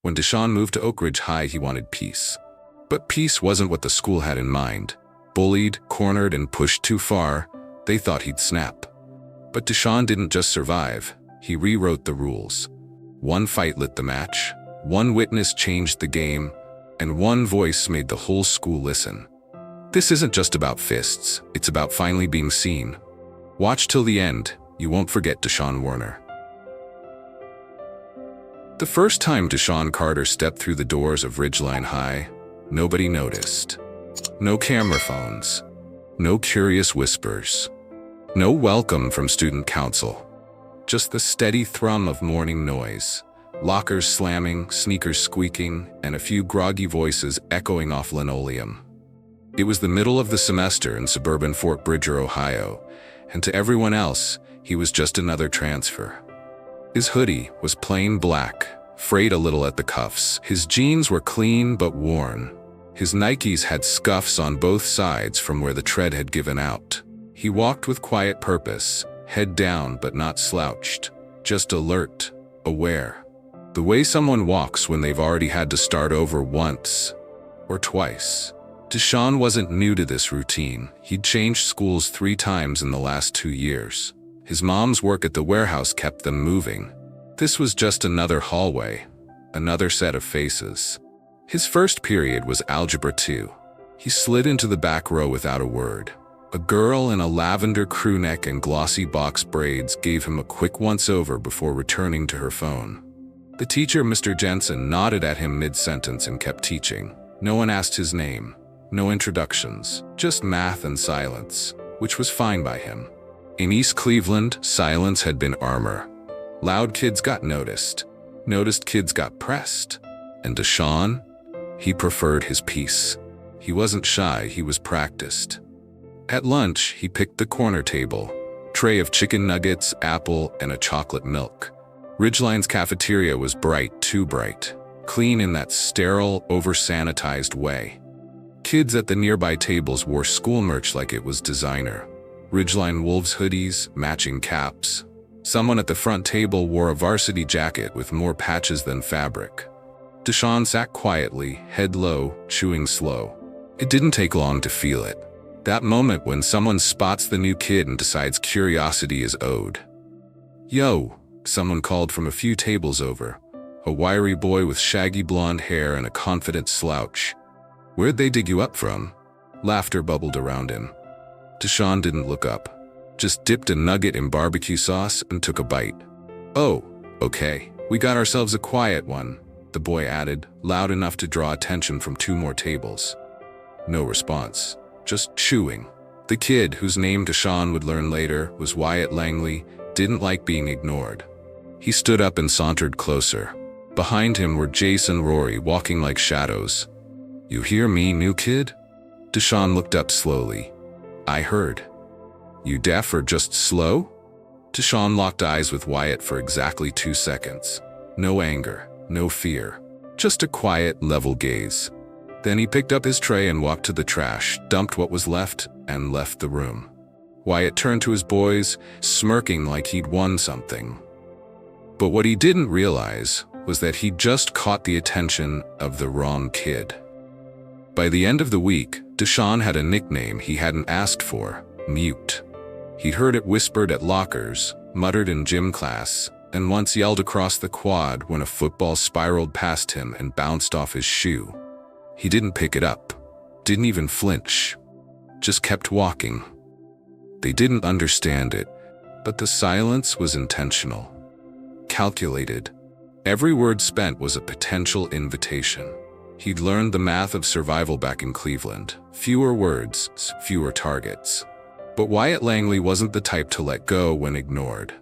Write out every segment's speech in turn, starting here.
When DeShawn moved to Oak Ridge High, he wanted peace. But peace wasn't what the school had in mind. Bullied, cornered, and pushed too far, they thought he'd snap. But DeShawn didn't just survive, he rewrote the rules. One fight lit the match, one witness changed the game, and one voice made the whole school listen. This isn't just about fists, it's about finally being seen. Watch till the end, you won't forget DeShawn Warner. The first time DeShawn Carter stepped through the doors of Ridgeline High, nobody noticed. No camera phones, no curious whispers, no welcome from student council. Just the steady thrum of morning noise, lockers slamming, sneakers squeaking, and a few groggy voices echoing off linoleum. It was the middle of the semester in suburban Fort Bridger, Ohio, and to everyone else, he was just another transfer. His hoodie was plain black, frayed a little at the cuffs. His jeans were clean but worn. His Nikes had scuffs on both sides from where the tread had given out. He walked with quiet purpose, head down but not slouched, just alert, aware. The way someone walks when they've already had to start over once or twice. DeShawn wasn't new to this routine. He'd changed schools 3 times in the last 2 years. His mom's work at the warehouse kept them moving. This was just another hallway, another set of faces. His first period was Algebra 2. He slid into the back row without a word. A girl in a lavender crew neck and glossy box braids gave him a quick once-over before returning to her phone. The teacher, Mr. Jensen, nodded at him mid-sentence and kept teaching. No one asked his name, no introductions, just math and silence, which was fine by him. In East Cleveland, silence had been armor. Loud kids got noticed. Noticed kids got pressed. And DeShawn? He preferred his peace. He wasn't shy, he was practiced. At lunch, he picked the corner table. Tray of chicken nuggets, apple, and a chocolate milk. Ridgeline's cafeteria was bright, too bright. Clean in that sterile, over-sanitized way. Kids at the nearby tables wore school merch like it was designer. Ridgeline Wolves hoodies, matching caps. Someone at the front table wore a varsity jacket with more patches than fabric. DeShawn sat quietly, head low, chewing slow. It didn't take long to feel it. That moment when someone spots the new kid and decides curiosity is owed. "Yo," someone called from a few tables over. A wiry boy with shaggy blonde hair and a confident slouch. "Where'd they dig you up from?" Laughter bubbled around him. DeShawn didn't look up, just dipped a nugget in barbecue sauce and took a bite. "Oh, okay, we got ourselves a quiet one," the boy added, loud enough to draw attention from 2 more tables. No response, just chewing. The kid, whose name DeShawn would learn later was Wyatt Langley, didn't like being ignored. He stood up and sauntered closer. Behind him were Jace and Rory walking like shadows. "You hear me, new kid?" DeShawn looked up slowly. "I heard." "You deaf or just slow?" DeShawn locked eyes with Wyatt for exactly 2 seconds. No anger, no fear, just a quiet, level gaze. Then he picked up his tray and walked to the trash, dumped what was left, and left the room. Wyatt turned to his boys, smirking like he'd won something. But what he didn't realize was that he'd just caught the attention of the wrong kid. By the end of the week, DeShawn had a nickname he hadn't asked for: Mute. He'd heard it whispered at lockers, muttered in gym class, and once yelled across the quad when a football spiraled past him and bounced off his shoe. He didn't pick it up, didn't even flinch, just kept walking. They didn't understand it, but the silence was intentional, calculated. Every word spent was a potential invitation. He'd learned the math of survival back in Cleveland. Fewer words, fewer targets. But Wyatt Langley wasn't the type to let go when ignored.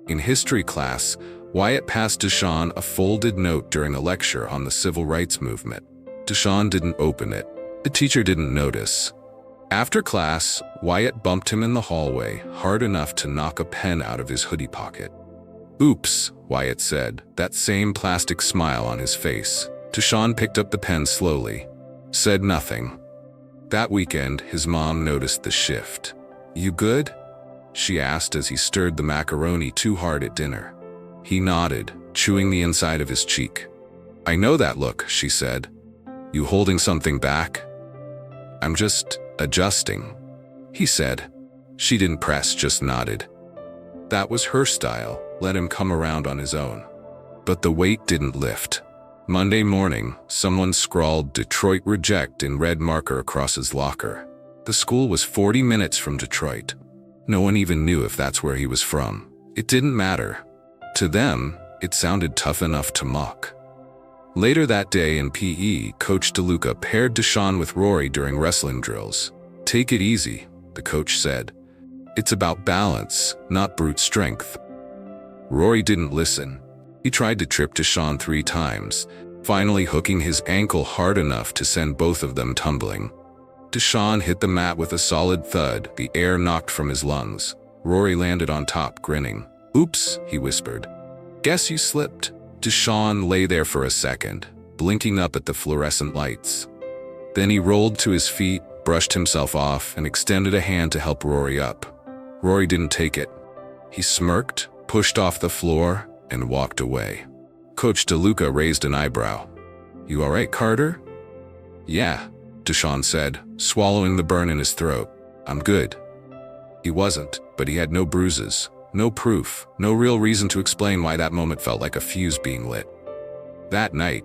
In history class, Wyatt passed DeShawn a folded note during a lecture on the civil rights movement. DeShawn didn't open it. The teacher didn't notice. After class, Wyatt bumped him in the hallway, hard enough to knock a pen out of his hoodie pocket. "Oops," Wyatt said, that same plastic smile on his face. DeShawn picked up the pen slowly, said nothing. That weekend, his mom noticed the shift. "You good?" she asked as he stirred the macaroni too hard at dinner. He nodded, chewing the inside of his cheek. I know that look, she said. You holding something back? I'm just adjusting, he said. She didn't press, just nodded. That was her style, let him come around on his own. But the weight didn't lift. Monday morning, someone scrawled Detroit Reject in red marker across his locker. The school was 40 minutes from Detroit. No one even knew if that's where he was from. It didn't matter. To them, it sounded tough enough to mock. Later that day in PE, Coach DeLuca paired DeShawn with Rory during wrestling drills. Take it easy, the coach said. It's about balance, not brute strength. Rory didn't listen. He tried to trip DeShawn 3 times, finally hooking his ankle hard enough to send both of them tumbling. DeShawn hit the mat with a solid thud, the air knocked from his lungs. Rory landed on top, grinning. Oops, he whispered. Guess you slipped. DeShawn lay there for a second, blinking up at the fluorescent lights. Then he rolled to his feet, brushed himself off, and extended a hand to help Rory up. Rory didn't take it. He smirked, pushed off the floor, and walked away. Coach DeLuca raised an eyebrow. You all right, Carter? Yeah, DeShawn said, swallowing the burn in his throat. I'm good. He wasn't, but he had no bruises, no proof, no real reason to explain why that moment felt like a fuse being lit. That night,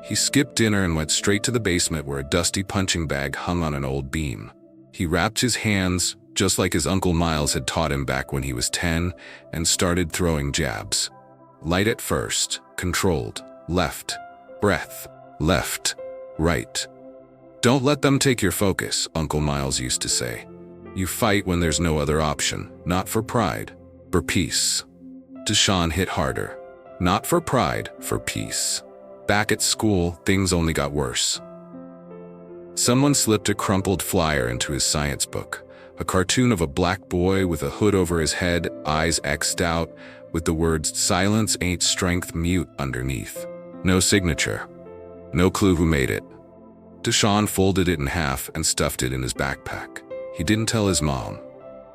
he skipped dinner and went straight to the basement where a dusty punching bag hung on an old beam. He wrapped his hands, just like his Uncle Miles had taught him back when he was 10, and started throwing jabs. Light at first, controlled, left, breath, left, right. Don't let them take your focus, Uncle Miles used to say. You fight when there's no other option, not for pride, for peace. DeShawn hit harder. Not for pride, for peace. Back at school, things only got worse. Someone slipped a crumpled flyer into his science book, a cartoon of a black boy with a hood over his head, eyes X'd out, with the words "Silence ain't strength" mute underneath. No signature. No clue who made it. DeShawn folded it in half and stuffed it in his backpack. He didn't tell his mom.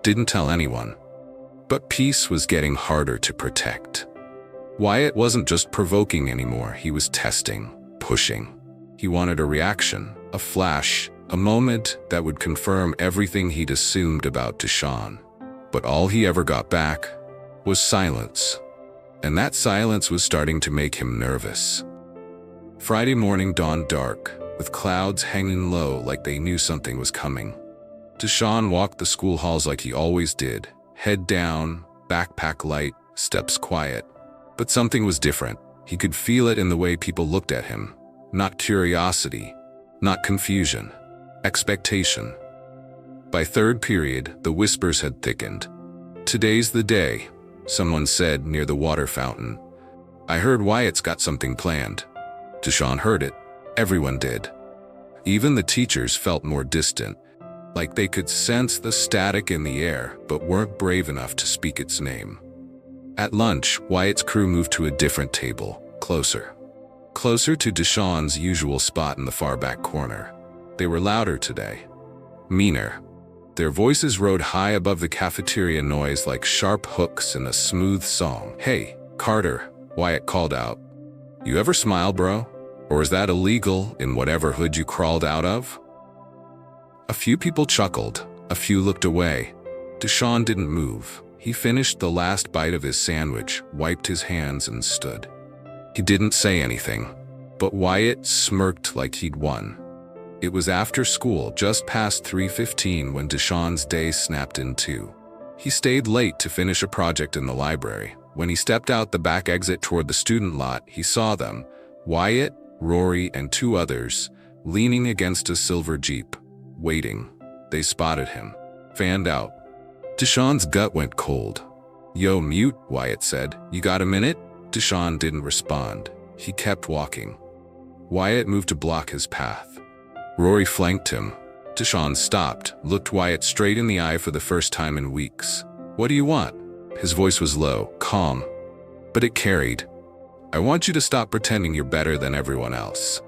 Didn't tell anyone. But peace was getting harder to protect. Wyatt wasn't just provoking anymore, he was testing, pushing. He wanted a reaction, a flash, a moment that would confirm everything he'd assumed about DeShawn. But all he ever got back was silence. And that silence was starting to make him nervous. Friday morning dawned dark, with clouds hanging low like they knew something was coming. DeShawn walked the school halls like he always did, head down, backpack light, steps quiet. But something was different. He could feel it in the way people looked at him. Not curiosity, not confusion, expectation. By third period, the whispers had thickened. Today's the day, someone said near the water fountain. I heard Wyatt's got something planned. DeShawn heard it. Everyone did. Even the teachers felt more distant, like they could sense the static in the air, but weren't brave enough to speak its name. At lunch, Wyatt's crew moved to a different table, closer. Closer to DeShawn's usual spot in the far back corner. They were louder today. Meaner. Their voices rode high above the cafeteria noise like sharp hooks in a smooth song. Hey, Carter, Wyatt called out. You ever smile, bro? Or is that illegal in whatever hood you crawled out of? A few people chuckled, a few looked away. DeShawn didn't move. He finished the last bite of his sandwich, wiped his hands, and stood. He didn't say anything, but Wyatt smirked like he'd won. It was after school, just past 3:15, when DeShawn's day snapped in two. He stayed late to finish a project in the library. When he stepped out the back exit toward the student lot, he saw them, Wyatt, Rory, and 2 others, leaning against a silver Jeep, waiting. They spotted him, fanned out. DeShawn's gut went cold. Yo, mute, Wyatt said. You got a minute? DeShawn didn't respond. He kept walking. Wyatt moved to block his path. Rory flanked him. DeShawn stopped, looked Wyatt straight in the eye for the first time in weeks. What do you want? His voice was low, calm, but it carried. I want you to stop pretending you're better than everyone else.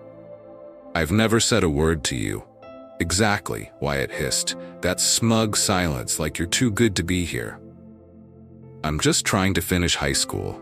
I've never said a word to you. Exactly, Wyatt hissed. That smug silence, like you're too good to be here. I'm just trying to finish high school.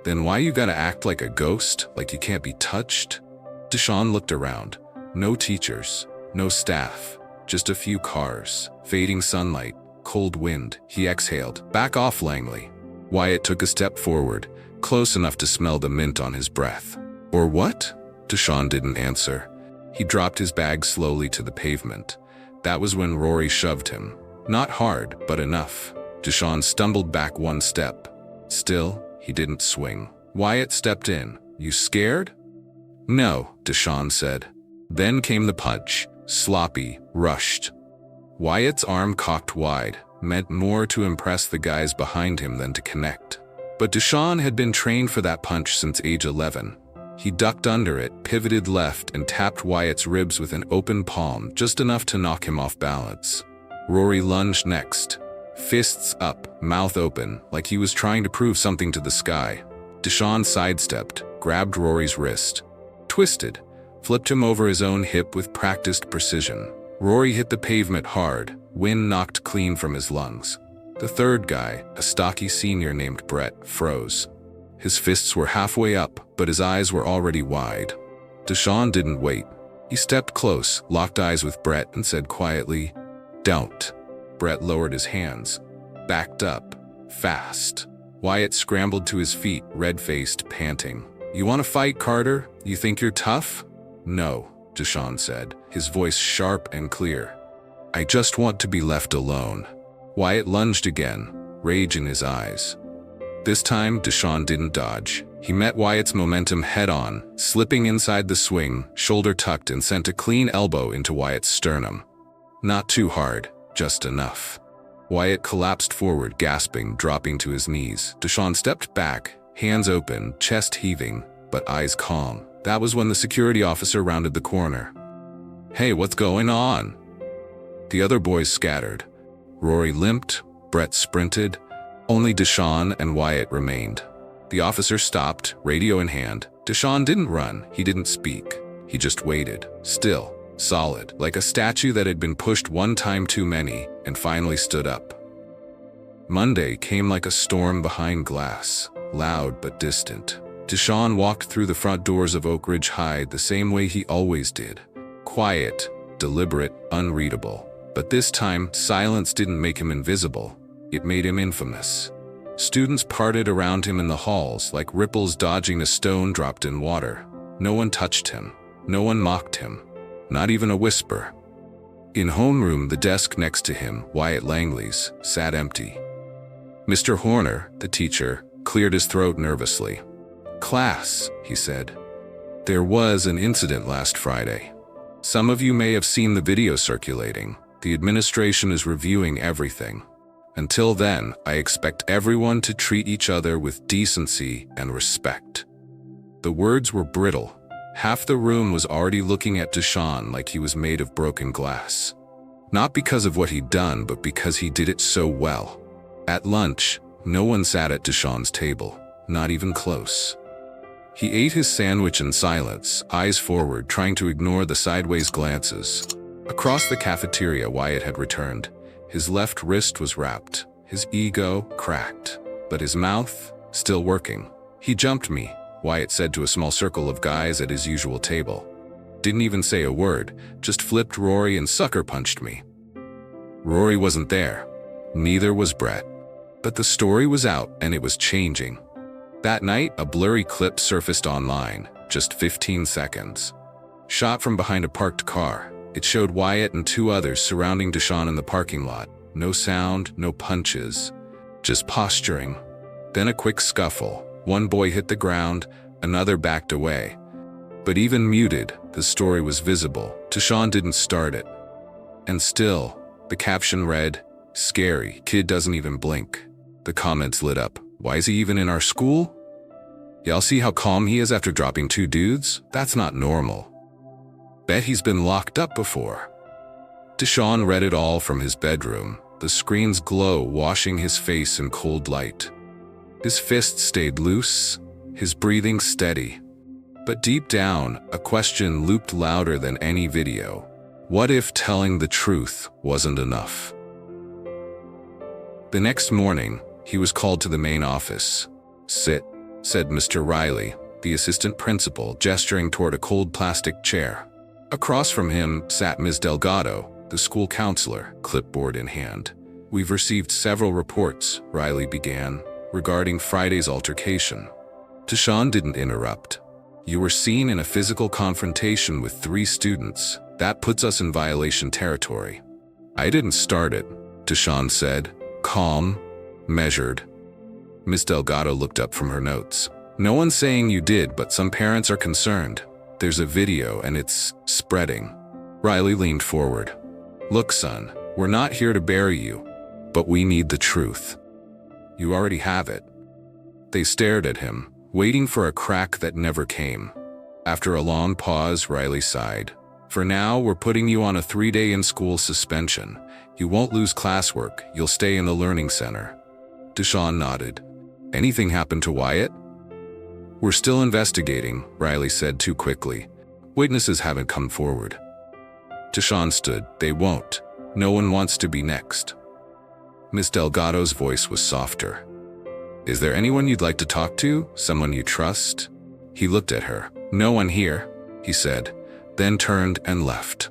Then why you gotta act like a ghost, like you can't be touched? DeShawn looked around. No teachers, no staff, just a few cars, fading sunlight, cold wind. He exhaled. Back off, Langley. Wyatt took a step forward, close enough to smell the mint on his breath. Or what? DeShawn didn't answer. He dropped his bag slowly to the pavement. That was when Rory shoved him. Not hard, but enough. DeShawn stumbled back one step. Still, he didn't swing. Wyatt stepped in. You scared? No, DeShawn said. Then came the punch. Sloppy, rushed. Wyatt's arm cocked wide, meant more to impress the guys behind him than to connect. But DeShawn had been trained for that punch since age 11. He ducked under it, pivoted left, and tapped Wyatt's ribs with an open palm, just enough to knock him off balance. Rory lunged next. Fists up, mouth open, like he was trying to prove something to the sky. DeShawn sidestepped, grabbed Rory's wrist. Twisted, flipped him over his own hip with practiced precision. Rory hit the pavement hard, wind knocked clean from his lungs. The third guy, a stocky senior named Brett, froze. His fists were halfway up, but his eyes were already wide. DeShawn didn't wait. He stepped close, locked eyes with Brett, and said quietly, "Don't." Brett lowered his hands, backed up, fast. Wyatt scrambled to his feet, red-faced, panting. "You want to fight, Carter? You think you're tough?" "No," DeShawn said, his voice sharp and clear. "I just want to be left alone." Wyatt lunged again, rage in his eyes. This time, DeShawn didn't dodge. He met Wyatt's momentum head-on, slipping inside the swing, shoulder tucked, and sent a clean elbow into Wyatt's sternum. Not too hard, just enough. Wyatt collapsed forward, gasping, dropping to his knees. DeShawn stepped back, hands open, chest heaving, but eyes calm. That was when the security officer rounded the corner. "Hey, what's going on?" The other boys scattered. Rory limped, Brett sprinted. Only DeShawn and Wyatt remained. The officer stopped, radio in hand. DeShawn didn't run, he didn't speak. He just waited, still, solid, like a statue that had been pushed one time too many, and finally stood up. Monday came like a storm behind glass, loud but distant. DeShawn walked through the front doors of Oak Ridge High the same way he always did. Quiet, deliberate, unreadable. But this time, silence didn't make him invisible. It made him infamous. Students parted around him in the halls like ripples dodging a stone dropped in water. No one touched him. No one mocked him. Not even a whisper. In homeroom, the desk next to him, Wyatt Langley's, sat empty. Mr. Warner, the teacher, cleared his throat nervously. "Class," he said. "There was an incident last Friday. Some of you may have seen the video circulating. The administration is reviewing everything. Until then, I expect everyone to treat each other with decency and respect." The words were brittle. Half the room was already looking at DeShawn like he was made of broken glass. Not because of what he'd done, but because he did it so well. At lunch, no one sat at DeShawn's table, not even close. He ate his sandwich in silence, eyes forward, trying to ignore the sideways glances. Across the cafeteria, Wyatt had returned. His left wrist was wrapped, his ego cracked, but his mouth still working. "He jumped me," Wyatt said to a small circle of guys at his usual table. Didn't even say a word, just flipped Rory and sucker punched me. Rory wasn't there. Neither was Brett. But the story was out, and it was changing. That night, a blurry clip surfaced online, just 15 seconds. Shot from behind a parked car. It showed Wyatt and two others surrounding DeShawn in the parking lot. No sound, no punches, just posturing. Then a quick scuffle. One boy hit the ground, another backed away. But even muted, the story was visible. DeShawn didn't start it. And still, the caption read, "Scary, kid doesn't even blink." The comments lit up. "Why is he even in our school? Y'all see how calm he is after dropping two dudes? That's not normal. Bet he's been locked up before." DeShawn read it all from his bedroom, the screen's glow washing his face in cold light. His fists stayed loose, his breathing steady. But deep down, a question looped louder than any video. What if telling the truth wasn't enough? The next morning, he was called to the main office. "Sit." said Mr. Riley, the assistant principal, gesturing toward a cold plastic chair. Across from him sat Ms. Delgado, the school counselor, clipboard in hand. "We've received several reports," Riley began, "regarding Friday's altercation." DeShawn didn't interrupt. "You were seen in a physical confrontation with 3 students. That puts us in violation territory." "I didn't start it," DeShawn said, calm, measured. Ms. Delgado looked up from her notes. "No one's saying you did, but some parents are concerned. There's a video and it's spreading." Riley leaned forward. "Look, son, we're not here to bury you, but we need the truth. You already have it." They stared at him, waiting for a crack that never came. After a long pause, Riley sighed. "For now, we're putting you on a 3-day in-school suspension. You won't lose classwork, you'll stay in the learning center." DeShawn nodded. "Anything happened to Wyatt?" "We're still investigating," Riley said too quickly. "Witnesses haven't come forward." DeShawn stood. "They won't. No one wants to be next." Miss Delgado's voice was softer. "Is there anyone you'd like to talk to? Someone you trust?" He looked at her. "No one here," he said, then turned and left.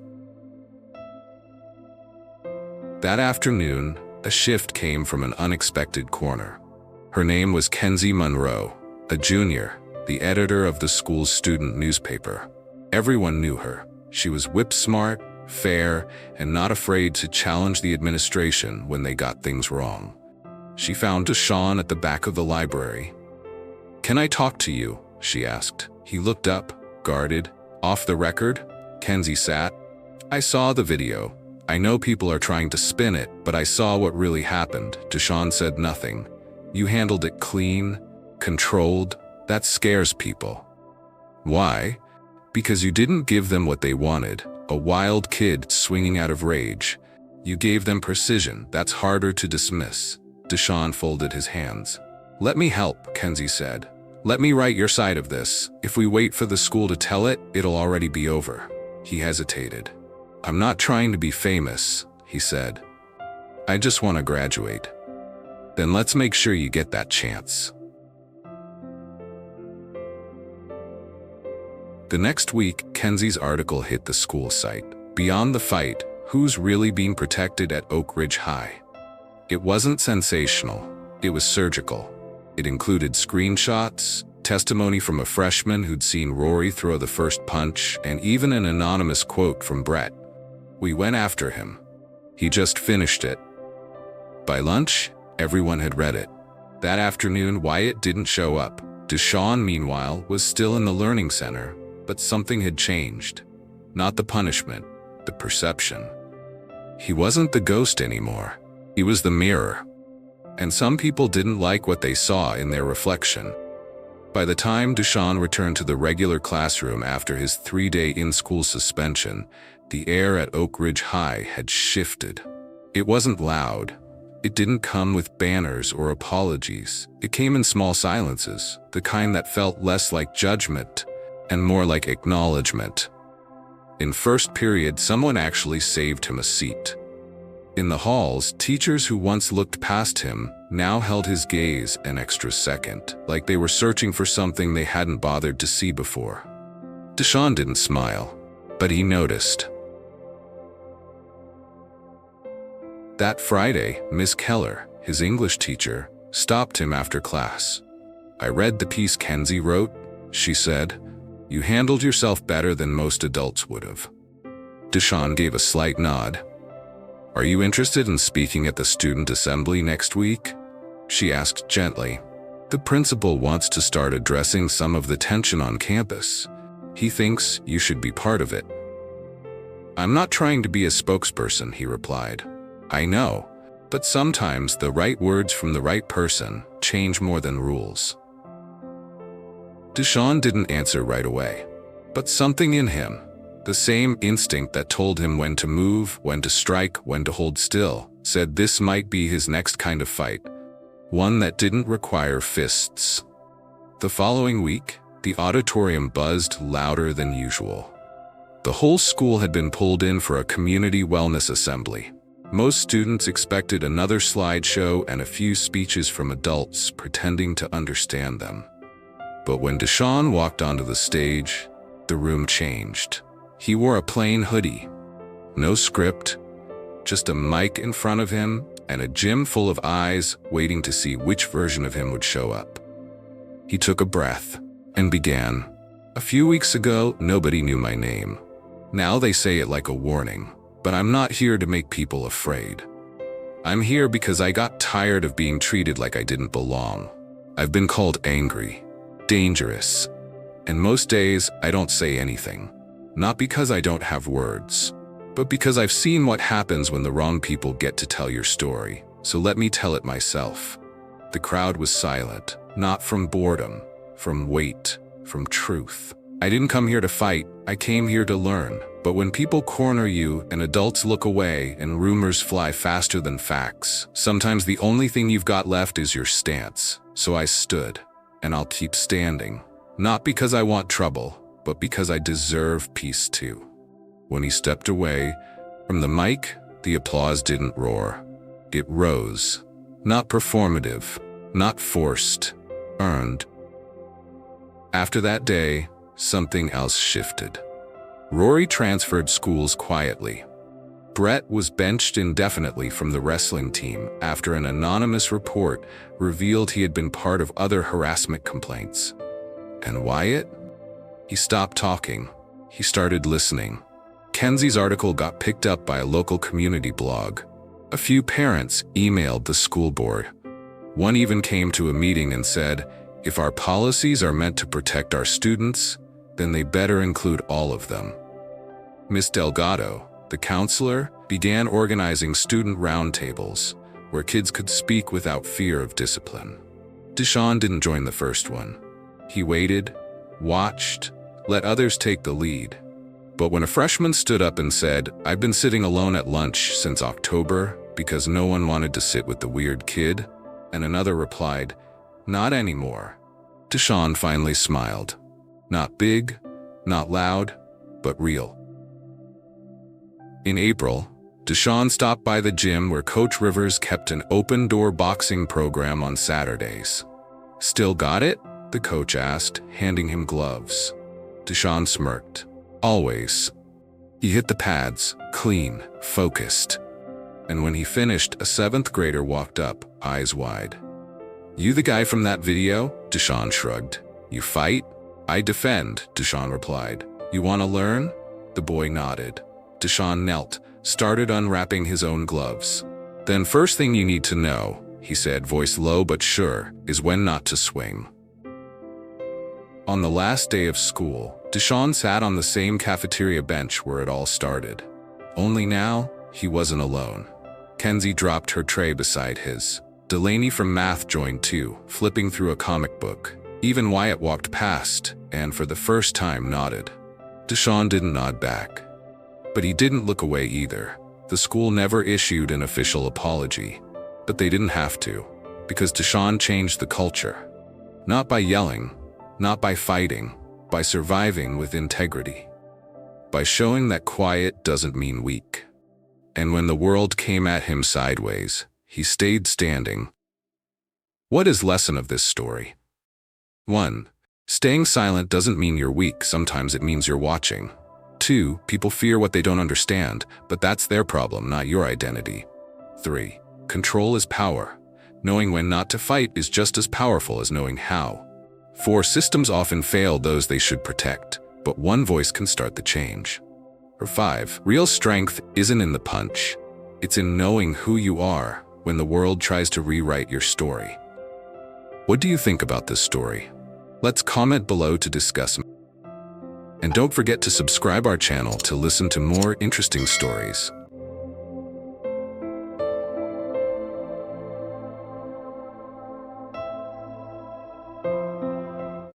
That afternoon, a shift came from an unexpected corner. Her name was Kenzie Monroe, a junior, the editor of the school's student newspaper. Everyone knew her. She was whip-smart, fair, and not afraid to challenge the administration when they got things wrong. She found DeShawn at the back of the library. "Can I talk to you?" she asked. He looked up, guarded. "Off the record?" Kenzie sat. "I saw the video. I know people are trying to spin it, but I saw what really happened." DeShawn said nothing. "You handled it clean, controlled. That scares people." "Why?" "Because you didn't give them what they wanted, a wild kid swinging out of rage. You gave them precision. That's harder to dismiss." DeShawn folded his hands. "Let me help," Kenzie said. "Let me write your side of this. If we wait for the school to tell it, it'll already be over." He hesitated. "I'm not trying to be famous," he said. "I just want to graduate." "Then let's make sure you get that chance." The next week, Kenzie's article hit the school site. "Beyond the fight, who's really being protected at Oak Ridge High?" It wasn't sensational. It was surgical. It included screenshots, testimony from a freshman who'd seen Rory throw the first punch, and even an anonymous quote from Brett. "We went after him. He just finished it." By lunch, everyone had read it. That afternoon, Wyatt didn't show up. DeShawn, meanwhile, was still in the learning center, but something had changed. Not the punishment, the perception. He wasn't the ghost anymore. He was the mirror. And some people didn't like what they saw in their reflection. By the time DeShawn returned to the regular classroom after his 3-day in-school suspension, the air at Oak Ridge High had shifted. It wasn't loud. It didn't come with banners or apologies. It came in small silences, the kind that felt less like judgment and more like acknowledgement. In first period, someone actually saved him a seat. In the halls, teachers who once looked past him now held his gaze an extra second, like they were searching for something they hadn't bothered to see before. DeShawn didn't smile, but he noticed. That Friday, Miss Keller, his English teacher, stopped him after class. "I read the piece Kenzie wrote," she said. "You handled yourself better than most adults would have." DeShawn gave a slight nod. "Are you interested in speaking at the student assembly next week?" she asked gently. "The principal wants to start addressing some of the tension on campus. He thinks you should be part of it." "I'm not trying to be a spokesperson," he replied. "I know, but sometimes the right words from the right person change more than rules." DeShawn didn't answer right away, but something in him, the same instinct that told him when to move, when to strike, when to hold still, said this might be his next kind of fight, one that didn't require fists. The following week, the auditorium buzzed louder than usual. The whole school had been pulled in for a community wellness assembly. Most students expected another slideshow and a few speeches from adults pretending to understand them. But when DeShawn walked onto the stage, the room changed. He wore a plain hoodie. No script, just a mic in front of him and a gym full of eyes waiting to see which version of him would show up. He took a breath and began. A few weeks ago, nobody knew my name. Now they say it like a warning, but I'm not here to make people afraid. I'm here because I got tired of being treated like I didn't belong. I've been called angry, dangerous, and most days I don't say anything. Not because I don't have words, but because I've seen what happens when the wrong people get to tell your story. So let me tell it myself. The crowd was silent, not from boredom, from weight, from truth. I didn't come here to fight, I came here to learn. But when people corner you and adults look away and rumors fly faster than facts, sometimes the only thing you've got left is your stance. So I stood, and I'll keep standing. Not because I want trouble, but because I deserve peace too. When he stepped away from the mic, the applause didn't roar. It rose. Not performative, not forced, earned. After that day, something else shifted. Rory transferred schools quietly. Brett was benched indefinitely from the wrestling team after an anonymous report revealed he had been part of other harassment complaints. And Wyatt? He stopped talking. He started listening. Kenzie's article got picked up by a local community blog. A few parents emailed the school board. One even came to a meeting and said, if our policies are meant to protect our students, then they better include all of them. Miss Delgado, the counselor, began organizing student roundtables where kids could speak without fear of discipline. DeShawn didn't join the first one. He waited, watched, let others take the lead. But when a freshman stood up and said, I've been sitting alone at lunch since October because no one wanted to sit with the weird kid, and another replied, not anymore, DeShawn finally smiled. Not big, not loud, but real. In April, DeShawn stopped by the gym where Coach Rivers kept an open-door boxing program on Saturdays. Still got it? The coach asked, handing him gloves. DeShawn smirked. Always. He hit the pads, clean, focused. And when he finished, a 7th grader walked up, eyes wide. You the guy from that video? DeShawn shrugged. You fight? I defend, DeShawn replied. You want to learn? The boy nodded. DeShawn knelt, started unwrapping his own gloves. Then first thing you need to know, he said, voice low but sure, is when not to swing. On the last day of school, DeShawn sat on the same cafeteria bench where it all started. Only now, he wasn't alone. Kenzie dropped her tray beside his. Delaney from math joined too, flipping through a comic book. Even Wyatt walked past, and for the first time nodded. DeShawn didn't nod back. But he didn't look away either. The school never issued an official apology. But they didn't have to, because DeShawn changed the culture. Not by yelling, not by fighting, by surviving with integrity. By showing that quiet doesn't mean weak. And when the world came at him sideways, he stayed standing. What is lesson of this story? 1. Staying silent doesn't mean you're weak, sometimes it means you're watching. 2. People fear what they don't understand, but that's their problem, not your identity. 3. Control is power. Knowing when not to fight is just as powerful as knowing how. 4. Systems often fail those they should protect, but one voice can start the change. Or 5. Real strength isn't in the punch. It's in knowing who you are when the world tries to rewrite your story. What do you think about this story? Let's comment below to discuss. And don't forget to subscribe our channel to listen to more interesting stories.